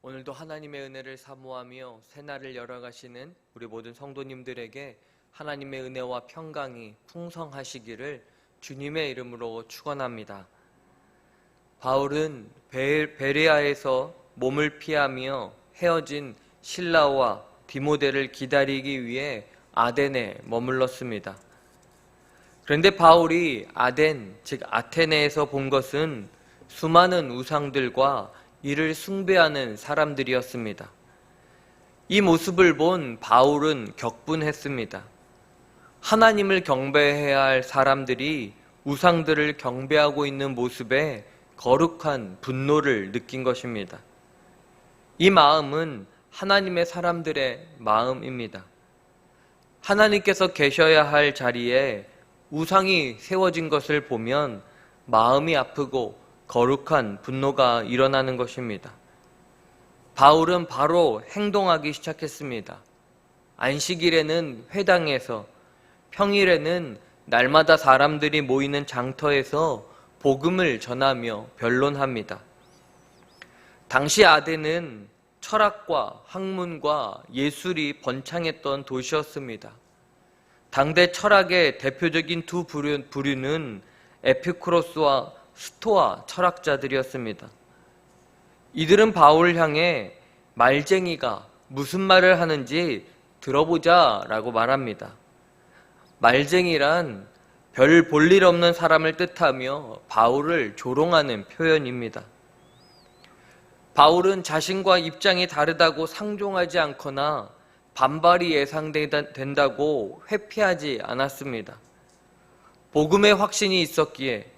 오늘도 하나님의 은혜를 사모하며 새날을 열어가시는 우리 모든 성도님들에게 하나님의 은혜와 평강이 풍성하시기를 주님의 이름으로 축원합니다. 바울은 베레아에서 몸을 피하며 헤어진 실라와 디모데를 기다리기 위해 아덴에 머물렀습니다. 그런데 바울이 아덴, 즉 아테네에서 본 것은 수많은 우상들과 이를 숭배하는 사람들이었습니다. 이 모습을 본 바울은 격분했습니다. 하나님을 경배해야 할 사람들이 우상들을 경배하고 있는 모습에 거룩한 분노를 느낀 것입니다. 이 마음은 하나님의 사람들의 마음입니다. 하나님께서 계셔야 할 자리에 우상이 세워진 것을 보면 마음이 아프고 거룩한 분노가 일어나는 것입니다. 바울은 바로 행동하기 시작했습니다. 안식일에는 회당에서, 평일에는 날마다 사람들이 모이는 장터에서 복음을 전하며 변론합니다. 당시 아덴은 철학과 학문과 예술이 번창했던 도시였습니다. 당대 철학의 대표적인 두 부류는 에피쿠로스와 스토아 철학자들이었습니다. 이들은 바울을 향해 말쟁이가 무슨 말을 하는지 들어보자 라고 말합니다. 말쟁이란 별 볼 일 없는 사람을 뜻하며 바울을 조롱하는 표현입니다. 바울은 자신과 입장이 다르다고 상종하지 않거나 반발이 예상된다고 회피하지 않았습니다. 복음의 확신이 있었기에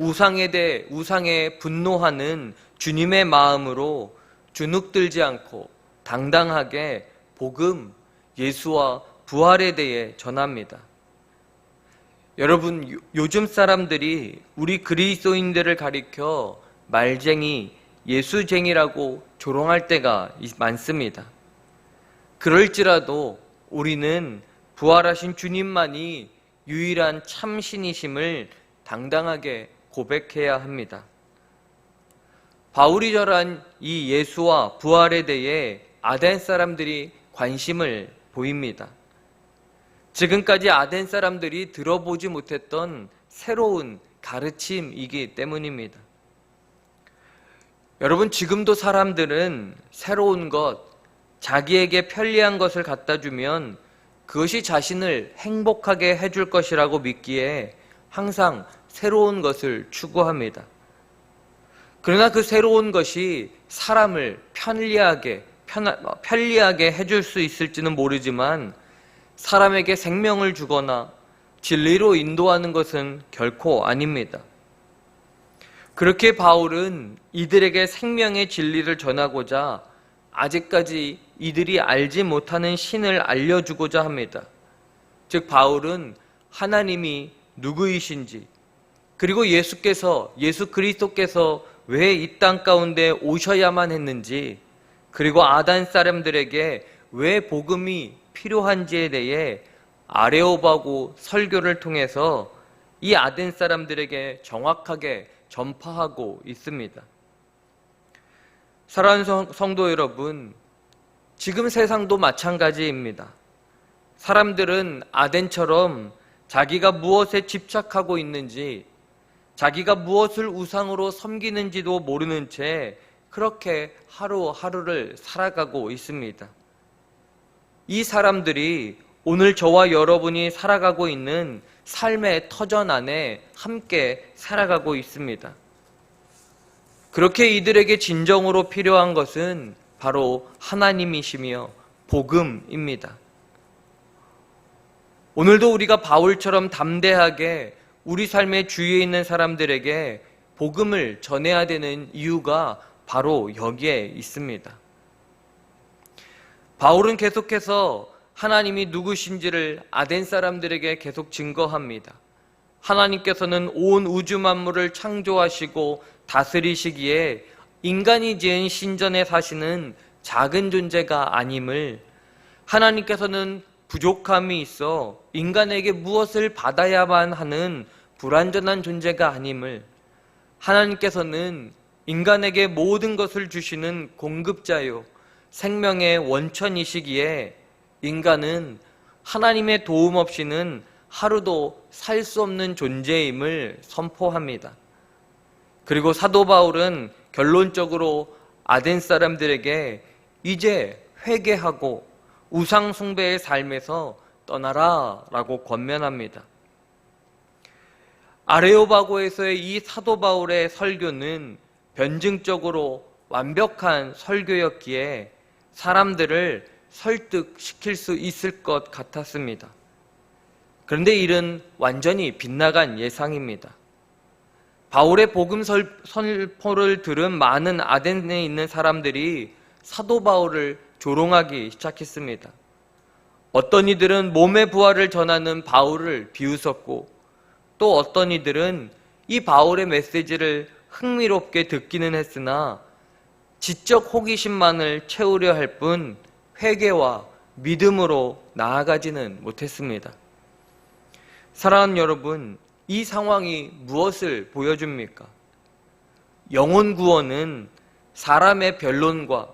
우상에 분노하는 주님의 마음으로 주눅들지 않고 당당하게 복음, 예수와 부활에 대해 전합니다. 여러분, 요즘 사람들이 우리 그리스도인들을 가리켜 말쟁이, 예수쟁이라고 조롱할 때가 많습니다. 그럴지라도 우리는 부활하신 주님만이 유일한 참신이심을 당당하게 고백해야 합니다. 바울이 절한 이 예수와 부활에 대해 아덴 사람들이 관심을 보입니다. 지금까지 아덴 사람들이 들어보지 못했던 새로운 가르침이기 때문입니다. 여러분, 지금도 사람들은 새로운 것, 자기에게 편리한 것을 갖다 주면 그것이 자신을 행복하게 해줄 것이라고 믿기에 항상 새로운 것을 추구합니다. 그러나 그 새로운 것이 사람을 편리하게 해줄 수 있을지는 모르지만 사람에게 생명을 주거나 진리로 인도하는 것은 결코 아닙니다. 그렇게 바울은 이들에게 생명의 진리를 전하고자 아직까지 이들이 알지 못하는 신을 알려주고자 합니다. 즉 바울은 하나님이 누구이신지, 그리고 예수 그리스도께서 왜 이 땅 가운데 오셔야만 했는지, 그리고 아덴 사람들에게 왜 복음이 필요한지에 대해 아레오바고 설교를 통해서 이 아덴 사람들에게 정확하게 전파하고 있습니다. 사랑하는 성도 여러분, 지금 세상도 마찬가지입니다. 사람들은 아덴처럼 자기가 무엇에 집착하고 있는지, 자기가 무엇을 우상으로 섬기는지도 모르는 채 그렇게 하루하루를 살아가고 있습니다. 이 사람들이 오늘 저와 여러분이 살아가고 있는 삶의 터전 안에 함께 살아가고 있습니다. 그렇게 이들에게 진정으로 필요한 것은 바로 하나님이시며 복음입니다. 오늘도 우리가 바울처럼 담대하게 우리 삶의 주위에 있는 사람들에게 복음을 전해야 되는 이유가 바로 여기에 있습니다. 바울은 계속해서 하나님이 누구신지를 아덴 사람들에게 계속 증거합니다. 하나님께서는 온 우주 만물을 창조하시고 다스리시기에 인간이 지은 신전에 사시는 작은 존재가 아님을, 하나님께서는 부족함이 있어 인간에게 무엇을 받아야만 하는 불완전한 존재가 아님을, 하나님께서는 인간에게 모든 것을 주시는 공급자요, 생명의 원천이시기에 인간은 하나님의 도움 없이는 하루도 살 수 없는 존재임을 선포합니다. 그리고 사도 바울은 결론적으로 아덴 사람들에게 이제 회개하고 우상 숭배의 삶에서 떠나라 라고 권면합니다. 아레오바고에서의 이 사도 바울의 설교는 변증적으로 완벽한 설교였기에 사람들을 설득시킬 수 있을 것 같았습니다. 그런데 이는 완전히 빗나간 예상입니다. 바울의 복음 선포를 들은 많은 아덴에 있는 사람들이 사도 바울을 조롱하기 시작했습니다. 어떤 이들은 몸의 부활을 전하는 바울을 비웃었고, 또 어떤 이들은 이 바울의 메시지를 흥미롭게 듣기는 했으나 지적 호기심만을 채우려 할 뿐 회개와 믿음으로 나아가지는 못했습니다. 사랑하는 여러분, 이 상황이 무엇을 보여줍니까? 영혼 구원은 사람의 변론과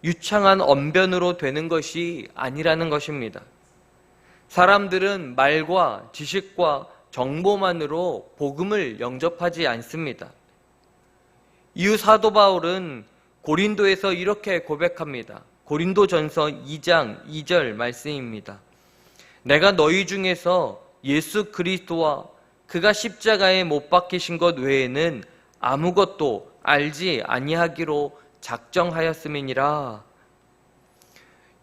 유창한 언변으로 되는 것이 아니라는 것입니다. 사람들은 말과 지식과 정보만으로 복음을 영접하지 않습니다. 이후 사도 바울은 고린도에서 이렇게 고백합니다. 고린도전서 2장 2절 말씀입니다. 내가 너희 중에서 예수 그리스도와 그가 십자가에 못 박히신 것 외에는 아무것도 알지 아니하기로 작정하였음이니라.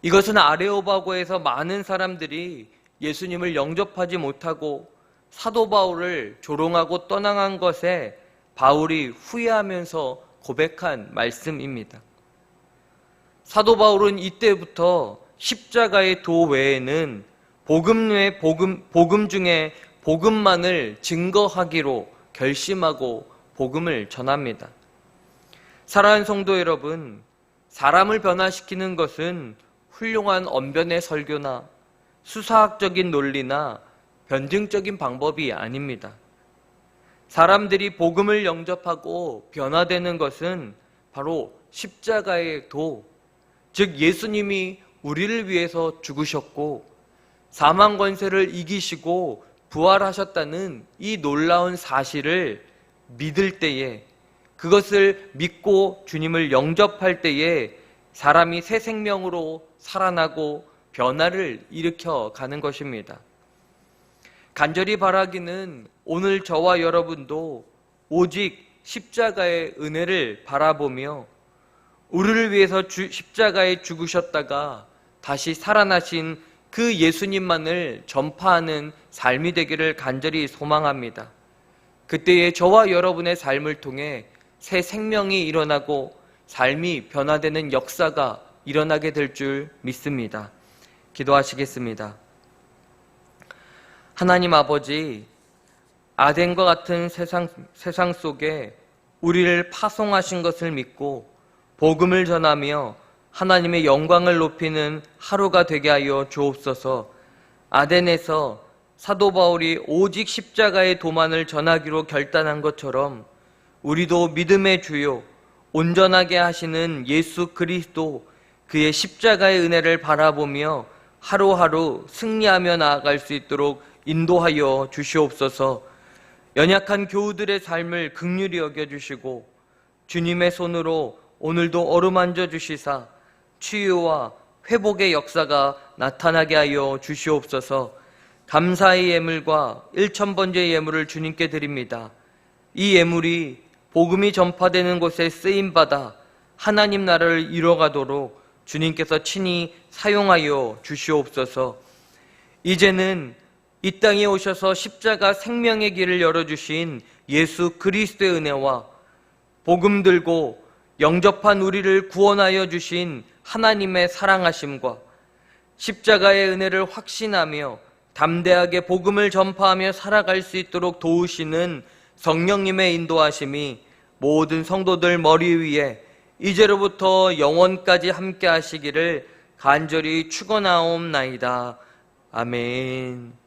이것은 아레오바고에서 많은 사람들이 예수님을 영접하지 못하고 사도 바울을 조롱하고 떠나간 것에 바울이 후회하면서 고백한 말씀입니다. 사도 바울은 이때부터 십자가의 도 외에는 복음 중에 복음만을 증거하기로 결심하고 복음을 전합니다. 사랑하는 성도 여러분, 사람을 변화시키는 것은 훌륭한 언변의 설교나 수사학적인 논리나 변증적인 방법이 아닙니다. 사람들이 복음을 영접하고 변화되는 것은 바로 십자가의 도, 즉 예수님이 우리를 위해서 죽으셨고 사망 권세를 이기시고 부활하셨다는 이 놀라운 사실을 믿을 때에, 그것을 믿고 주님을 영접할 때에 사람이 새 생명으로 살아나고 변화를 일으켜 가는 것입니다. 간절히 바라기는 오늘 저와 여러분도 오직 십자가의 은혜를 바라보며 우리를 위해서 십자가에 죽으셨다가 다시 살아나신 그 예수님만을 전파하는 삶이 되기를 간절히 소망합니다. 그때에 저와 여러분의 삶을 통해 새 생명이 일어나고 삶이 변화되는 역사가 일어나게 될 줄 믿습니다. 기도하시겠습니다. 하나님 아버지, 아덴과 같은 세상 속에 우리를 파송하신 것을 믿고 복음을 전하며 하나님의 영광을 높이는 하루가 되게 하여 주옵소서. 아덴에서 사도 바울이 오직 십자가의 도만을 전하기로 결단한 것처럼 우리도 믿음의 주요 온전하게 하시는 예수 그리스도, 그의 십자가의 은혜를 바라보며 하루하루 승리하며 나아갈 수 있도록 인도하여 주시옵소서. 연약한 교우들의 삶을 긍휼히 여겨주시고 주님의 손으로 오늘도 어루만져 주시사 치유와 회복의 역사가 나타나게 하여 주시옵소서. 감사의 예물과 1000번째 예물을 주님께 드립니다. 이 예물이 복음이 전파되는 곳에 쓰임받아 하나님 나라를 이뤄가도록 주님께서 친히 사용하여 주시옵소서. 이제는 이 땅에 오셔서 십자가 생명의 길을 열어주신 예수 그리스도의 은혜와 복음 들고 영접한 우리를 구원하여 주신 하나님의 사랑하심과 십자가의 은혜를 확신하며 담대하게 복음을 전파하며 살아갈 수 있도록 도우시는 성령님의 인도하심이 모든 성도들 머리 위에 이제로부터 영원까지 함께 하시기를 간절히 축원하옵나이다. 아멘.